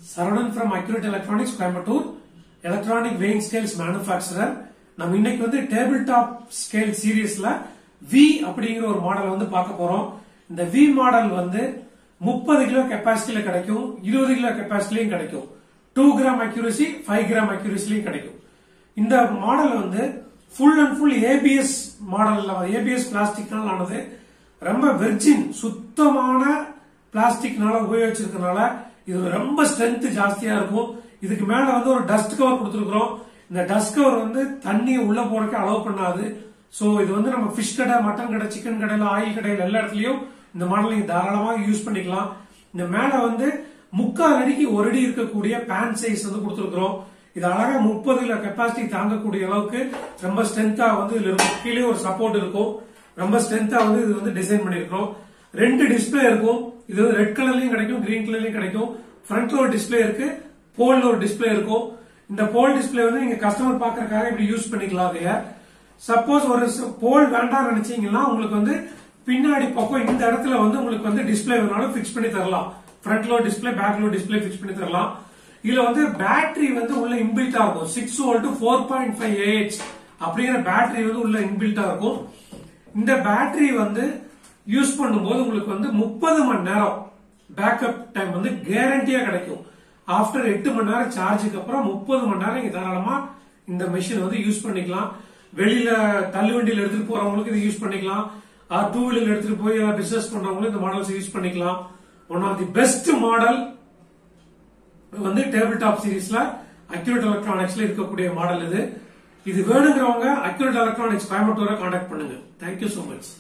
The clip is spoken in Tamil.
Saravanan from Accurate Electronics, Coimbatore, electronic weighing scales manufacturer. நம்ம இன்னைக்கு வந்து டேபிள் டாப் ஸ்கேல் சீரிஸ்ல V அப்படிங்கிற ஒரு மாடல் வந்து பார்க்க போறோம். இந்த V மாடல் வந்து 30 கிலோ கெபாசிட்டில கிடைக்கும், 20 கிலோ கெபாசிட்டிலயும் கிடைக்கும், 2 கிராம் அக்யூரசி, 5 கிராம் அக்யூரசிலயும் கிடைக்கும். இந்த மாடல் வந்து ஃபுல் அண்ட் ஃபுல் ஏபிஎஸ் மாடல்ல ஏபிஎஸ் பிளாஸ்டிக்னால ஆனது. ரொம்ப வெர்ஜின் சுத்தமான பிளாஸ்டிக்னால உபயோகிச்சிருக்கனால இது ரொம்ப ஸ்ட்ரென்த் ஜாஸ்தியா இருக்கும். இதுக்கு மேல வந்து ஒரு டஸ்ட் கவர் கொடுத்திருக்கிறோம். இந்த டஸ்ட் கவர் வந்து தண்ணி உள்ள போறதுக்கு அலோவ் பண்ணாது. சோ இது வந்து நம்ம ஃபிஷ் கடை, மட்டன் கடை, சிக்கன் கடையில, ஆயில் கடையில எல்லா இடத்துலயும் இந்த மாடல் நீங்க தாராளமாக யூஸ் பண்ணிக்கலாம். இந்த மேல வந்து 3/4 அடிக்கு 1 அடி இருக்கக்கூடிய பேன் சைஸ் வந்து கொடுத்திருக்கிறோம். இது அழகா 30 கிலோ கெபாசிட்டி தாங்கக்கூடிய அளவுக்கு ரொம்ப ஸ்ட்ரென்த்தா வந்து இதுல இருக்கும். கீழே ஒரு சப்போர்ட் இருக்கும். ரொம்ப ஸ்ட்ரென்த்தா வந்து இது வந்து டிசைன் பண்ணிருக்கோம். 2 டிஸ்பிளே இருக்கும். இது வந்து ரெட் கலர்லயும் கிடைக்கும், கிரீன் கலர்லயும் கிடைக்கும். ஃப்ரண்ட்ல ஒரு டிஸ்பிளே இருக்கு, போல்ல ஒரு டிஸ்பிளே இருக்கும். இந்த போல் டிஸ்பிளே வந்து நீங்க கஸ்டமர் பாக்குறதுக்காக இப்படி யூஸ் பண்ணிக்கலாம். அதைய சப்போஸ் ஒரு போல் வேண்டாம் நினைச்சீங்கன்னா உங்களுக்கு வந்து பின்னாடி பக்கம் இந்த இடத்துல வந்து உங்களுக்கு வந்து டிஸ்பிளே வேணாலும் பிக்ஸ் பண்ணி தரலாம். ஃப்ரண்ட்ல ஒரு டிஸ்பிளே, பேக்ல ஒரு டிஸ்பிளே பிக்ஸ் பண்ணி தரலாம். இதுல வந்து பேட்டரி வந்து உள்ள இன்பில்ட்டா இருக்கும். 6 வோல்ட் 4.5 AH அப்படிங்கிற பேட்டரி வந்து உள்ள இன்பில்ட்டா இருக்கும். இந்த பேட்டரி வந்து யூஸ் பண்ணும்போது உங்களுக்கு வந்து 30 மணி நேரம் பேக்கப் டைம் வந்து கேரண்டியா கிடைக்கும். ஆஃப்டர் 8 மணி நேரம் சார்ஜுக்கு அப்புறம் 30 மணி நேரம் நீங்க தாராளமா இந்த மெஷின் வந்து யூஸ் பண்ணிக்கலாம். வெளியில தள்ளுவண்டியில எடுத்துட்டு போறவங்களுக்கு இது யூஸ் பண்ணிக்கலாம். 2 வீலர் எடுத்துட்டு போய் பிசினஸ் பண்றவங்களுக்கு இந்த மாடல்ஸ் யூஸ் பண்ணிக்கலாம். One of the best model வந்து டேபிள் டாப் சீரிஸ்ல அக்யூரேட் எலக்ட்ரானிக்ஸ்ல இருக்கக்கூடிய மாடல் இது. இது வேணுங்கிறவங்க அக்யூரேட் எலக்ட்ரானிக்ஸ் கோயம்புத்தூரை கான்டாக்ட் பண்ணுங்க. Thank you so much.